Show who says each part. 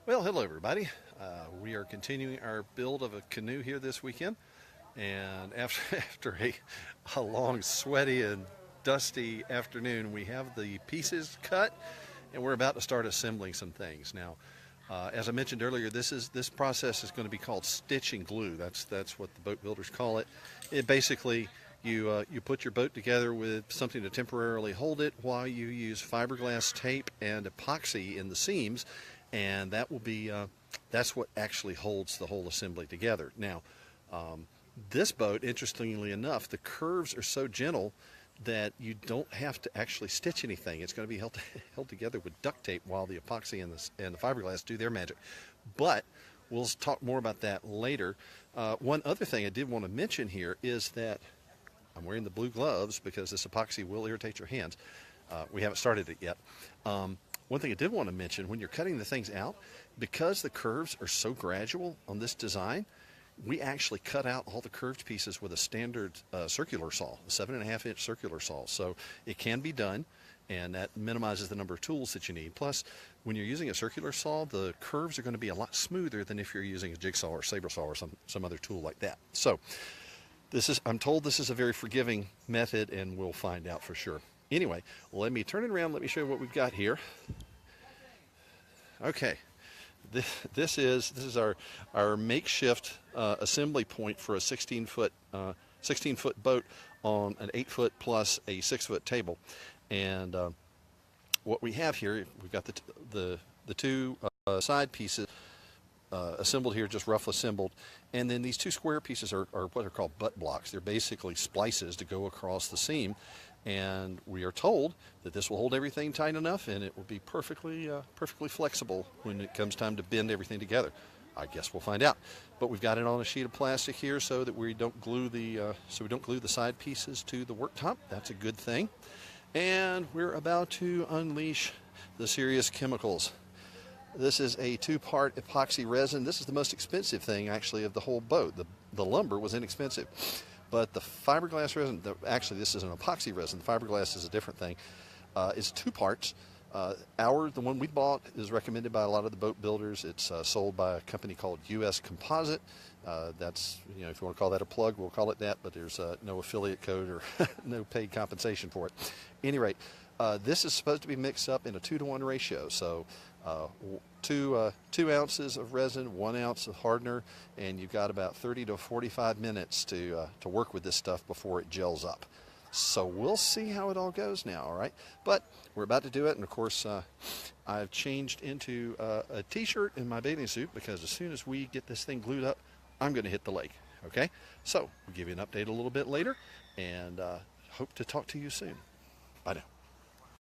Speaker 1: Well, hello everybody. We are continuing our build of a canoe here this weekend, and after a long, sweaty and dusty afternoon, we have the pieces cut, and we're about to start assembling some things. Now, as I mentioned earlier, this process is going to be called stitch and glue. That's what the boat builders call it. It basically you put your boat together with something to temporarily hold it while you use fiberglass tape and epoxy in the seams, and that will be that's what actually holds the whole assembly together. Now, this boat, interestingly enough, the curves are so gentle that you don't have to actually stitch anything. It's going to be held together with duct tape while the epoxy and the fiberglass do their magic. But we'll talk more about that later. One other thing I did want to mention here is that I'm wearing the blue gloves because this epoxy will irritate your hands. We haven't started it yet. One thing I did want to mention, when you're cutting the things out, because the curves are so gradual on this design, we actually cut out all the curved pieces with a standard circular saw, a 7.5-inch circular saw. So it can be done, and that minimizes the number of tools that you need. Plus, when you're using a circular saw, the curves are going to be a lot smoother than if you're using a jigsaw or saber saw or some other tool like that. So I'm told this is a very forgiving method, and we'll find out for sure. Anyway, let me turn it around. Let me show you what we've got here. Okay, this is our makeshift assembly point for a 16-foot boat on an 8-foot plus a 6-foot table. And what we have here, we've got the two side pieces assembled here, just rough assembled, and then these two square pieces are what are called butt blocks. They're basically splices to go across the seam, and we are told that this will hold everything tight enough, and it will be perfectly flexible when it comes time to bend everything together. I guess we'll find out. But we've got it on a sheet of plastic here so that we don't glue the side pieces to the worktop. That's a good thing. And we're about to unleash the serious chemicals. This is a 2-part epoxy resin. This is the most expensive thing, actually, of the whole boat. The lumber was inexpensive, but the fiberglass resin, actually this is an epoxy resin. The fiberglass is a different thing. It's 2 parts. The one we bought is recommended by a lot of the boat builders. It's sold by a company called US Composite. That's, if you want to call that a plug, we'll call it that, but there's no affiliate code or no paid compensation for it. At any rate, this is supposed to be mixed up in a 2-to-1 ratio. So 2 ounces of resin, 1 ounce of hardener, and you've got about 30 to 45 minutes to work with this stuff before it gels up. So we'll see how it all goes now, all right? But we're about to do it, and of course, I've changed into a t-shirt and my bathing suit because as soon as we get this thing glued up, I'm going to hit the lake, okay? So we'll give you an update a little bit later, and hope to talk to you soon. Bye now.